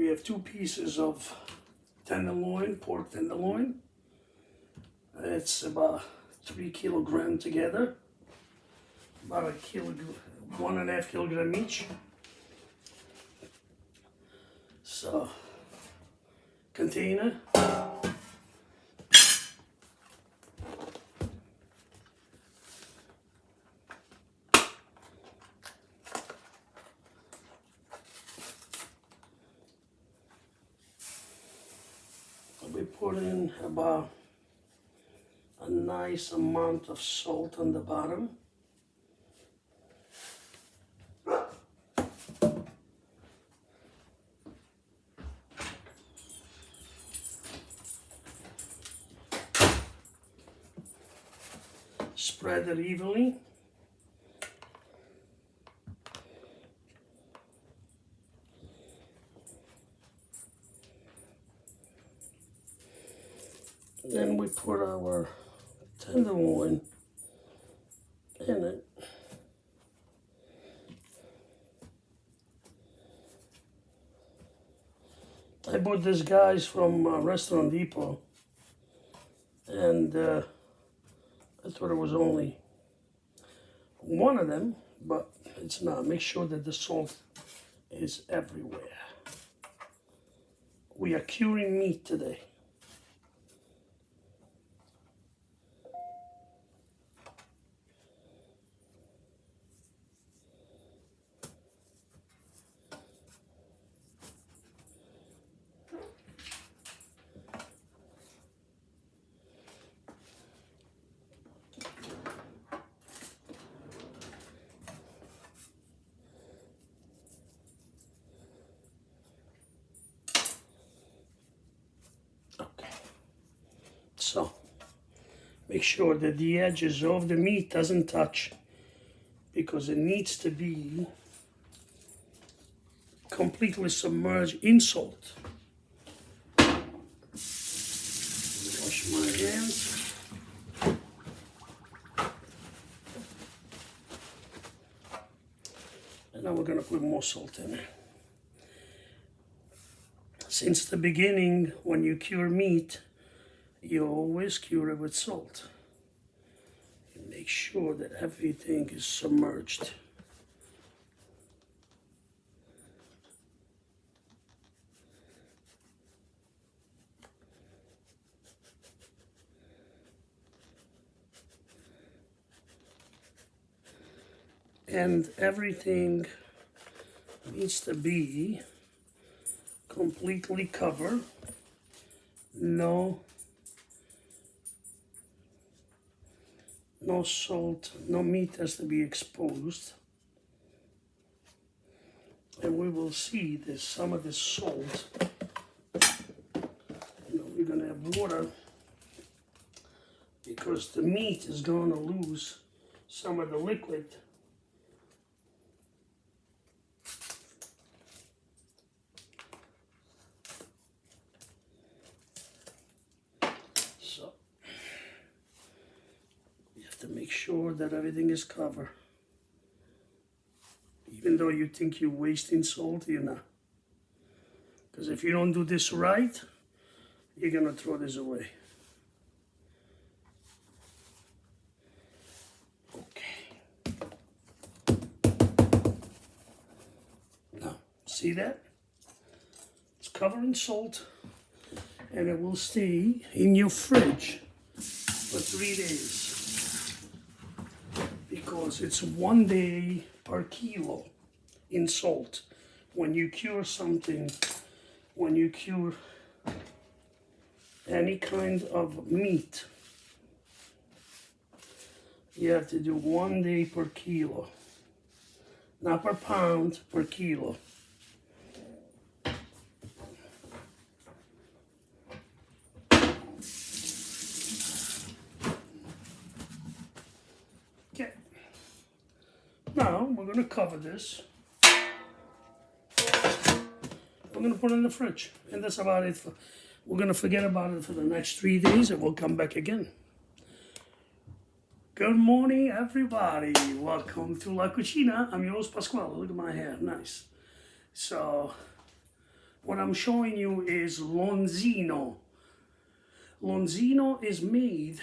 we have 2 pieces of tenderloin, pork tenderloin. It's about 3 kilograms together, about 1.5 kilogram each. So, container. We put in about a nice amount of salt on the bottom. Spread it evenly. Then we put our tenderloin in it. I bought this guys from Restaurant Depot, and I thought it was only one of them, but it's not. Make sure that the salt is everywhere. We are curing meat today. So, make sure that the edges of the meat doesn't touch, because it needs to be completely submerged in salt. Wash my hands. And now we're going to put more salt in it. Since the beginning, when you cure meat, you always cure it with salt. You make sure that everything is submerged. And everything needs to be completely covered. No salt, no meat has to be exposed. And we will see that some of this salt, we're going to have water, because the meat is going to lose some of the liquid. To make sure that everything is covered. Even though you think you're wasting salt, you're not. Because if you don't do this right, you're going to throw this away. Okay. Now, see that? It's covered in salt, and it will stay in your fridge for 3 days. Because it's 1 day per kilo in salt. When you cure something, when you cure any kind of meat, you have to do 1 day per kilo. Not per pound, per kilo. Now, we're going to cover this. We're going to put it in the fridge. And that's about it. We're going to forget about it for the next 3 days, and we'll come back again. Good morning, everybody. Welcome to La Cucina. I'm your host, Pasquale. Look at my hair. Nice. So, What I'm showing you is Lonzino. Lonzino is made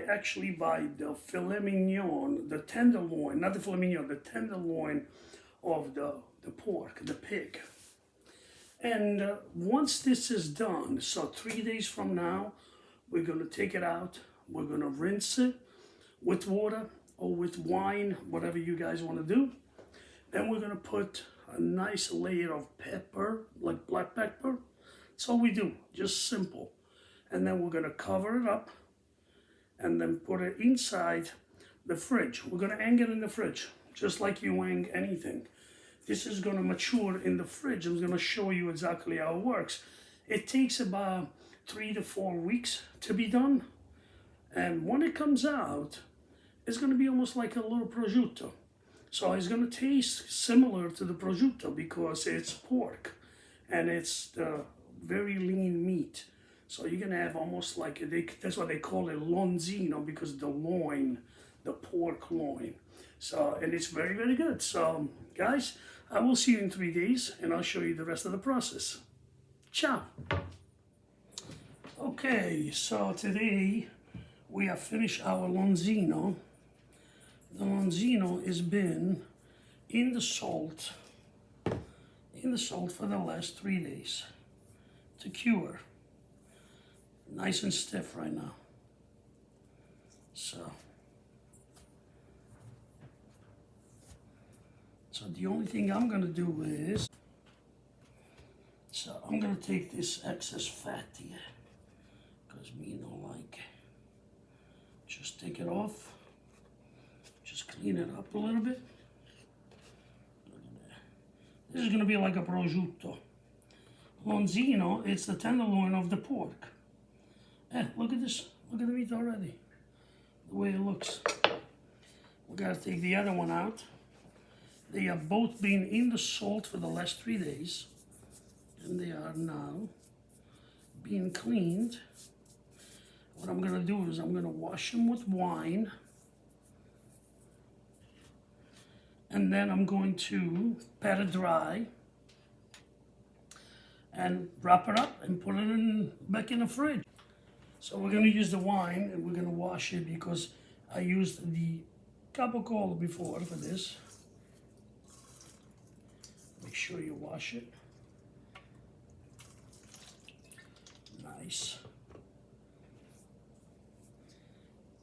actually by the filet mignon, the tenderloin, not the filet mignon, the tenderloin of the pork, the pig. And once this is done, so 3 days from now, we're gonna take it out. We're gonna rinse it with water or with wine, whatever you guys wanna do. Then we're gonna put a nice layer of pepper, like black pepper. That's all we do, just simple. And then we're gonna cover it up and then put it inside the fridge. We're gonna hang it in the fridge, just like you hang anything. This is gonna mature in the fridge. I'm gonna show you exactly how it works. It takes about 3 to 4 weeks to be done. And when it comes out, it's gonna be almost like a little prosciutto. So it's gonna taste similar to the prosciutto because it's pork and it's the very lean meat. So you're gonna have almost like, that's why they call it Lonzino, because the loin, the pork loin. So, and it's very, very good. So guys, I will see you in 3 days and I'll show you the rest of the process. Ciao. Okay, so today we have finished our Lonzino. The Lonzino has been in the salt for the last 3 days to cure. Nice and stiff right now. So the only thing I'm gonna do is, so I'm gonna take this excess fat here, because me don't like it. Just take it off. Just clean it up a little bit. Look at that. This is gonna be like a prosciutto. Lonzino, it's the tenderloin of the pork. Look at this. Look at the meat already. The way it looks. We gotta take the other one out. They have both been in the salt for the last 3 days. And they are now being cleaned. What I'm gonna do is I'm gonna wash them with wine. And then I'm going to pat it dry and wrap it up and put it back in the fridge. So we're gonna use the wine and we're gonna wash it because I used the capicola before for this. Make sure you wash it. Nice.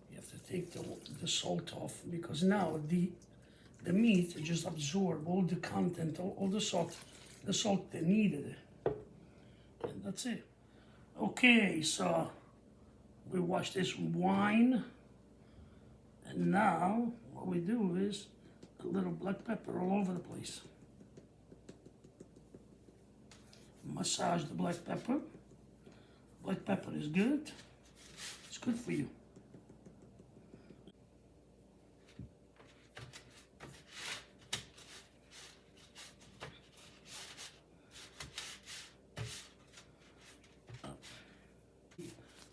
You have to take the salt off because now the meat just absorbs all the content, all the salt that needed. And that's it. Okay, so we wash this with wine. And now what we do is a little black pepper all over the place. Massage the black pepper. Black pepper is good. It's good for you.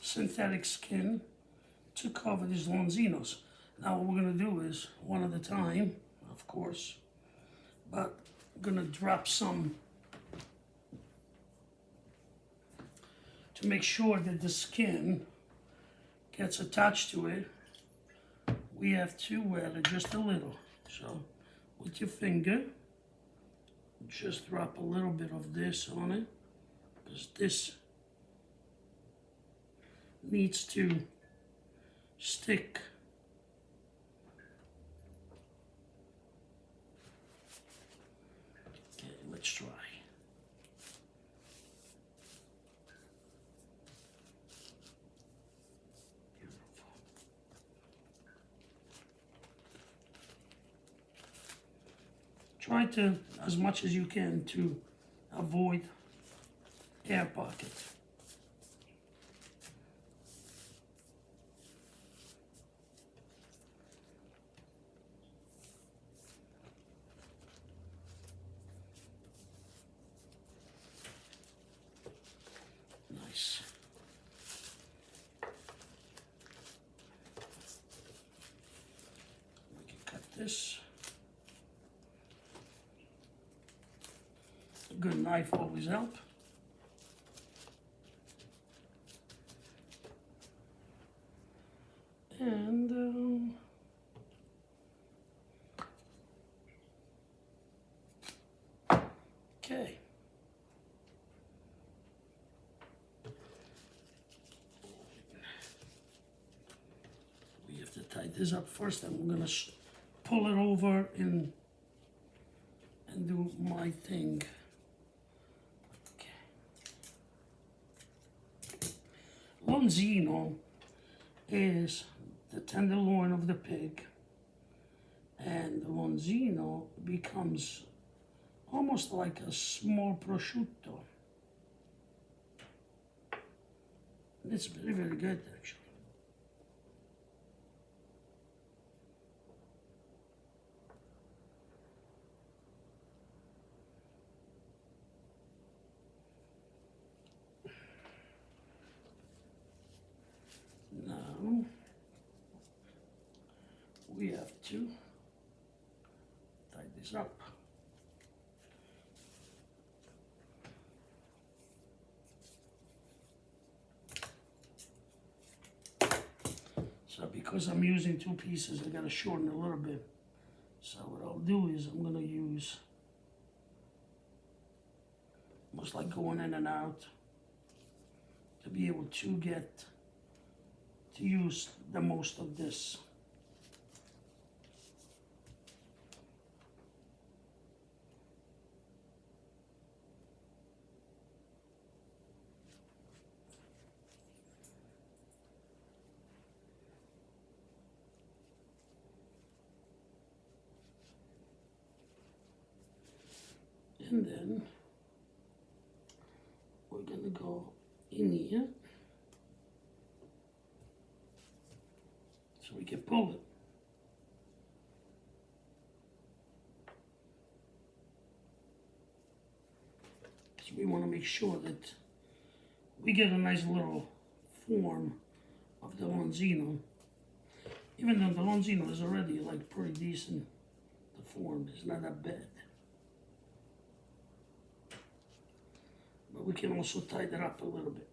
Synthetic skin to cover these Lonzinos. Now what we're gonna do is one at a time, of course, but I'm gonna drop some to make sure that the skin gets attached to it. We have to wet it just a little. So with your finger, just drop a little bit of this on it, because this needs to stick. Okay, let's try. Beautiful. Try to, as much as you can, to avoid air pockets. Nice. We can cut this. A good knife always helps. And okay. We have to tie this up first, and we're gonna pull it over and do my thing. Okay. Lonzino is the tenderloin of the pig, and the Lonzino becomes almost like a small prosciutto. It's very, very good, actually. Now, we have to tie this up. So because I'm using two pieces, I gotta shorten a little bit. So what I'll do is I'm gonna use almost like going in and out to be able to get to use the most of this. And then we're gonna go in here so we can pull it. So we want to make sure that we get a nice little form of the Lonzino. Even though the Lonzino is already like pretty decent, the form is not that bad. But we can also tie that up a little bit.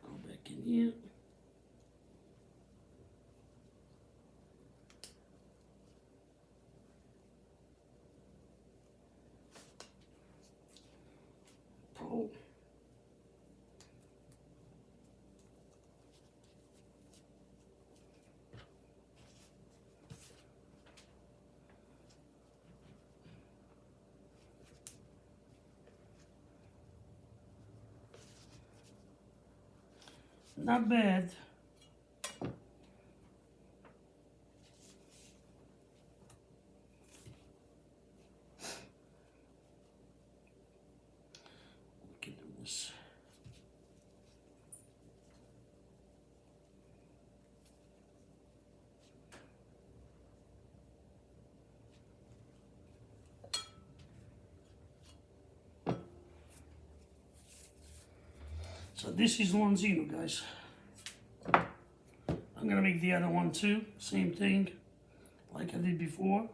Go back in here. Pull. Not bad. We can do this. So this is Lonzino, guys. I'm gonna make the other one too, same thing, like I did before.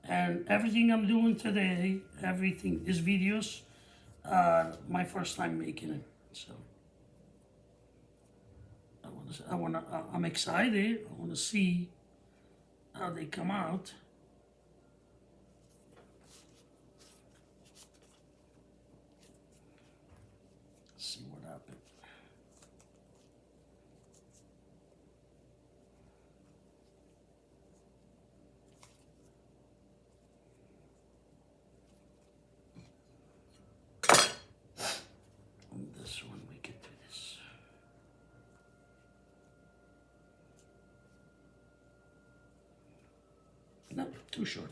And everything I'm doing today, this video's my first time making it. So I'm excited. I wanna see how they come out. See what happens. And this one we can do this. No, too short.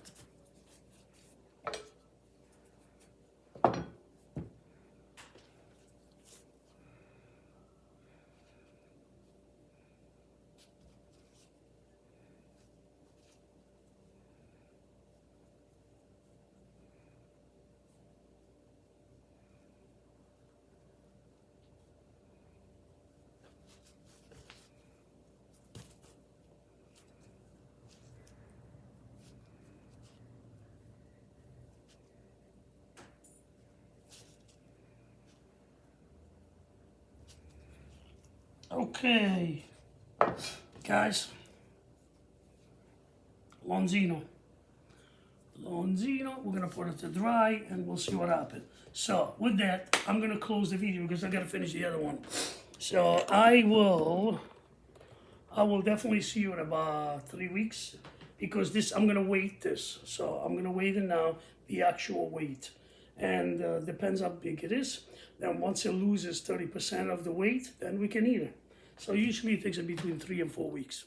Okay, guys, Lonzino. We're gonna put it to dry and we'll see what happens. So with that, I'm gonna close the video because I gotta finish the other one. So I will definitely see you in about 3 weeks because this, I'm gonna weight this. So I'm gonna weigh it now, the actual weight. And depends how big it is. Then once it loses 30% of the weight, then we can eat it. So usually it takes between 3 and 4 weeks.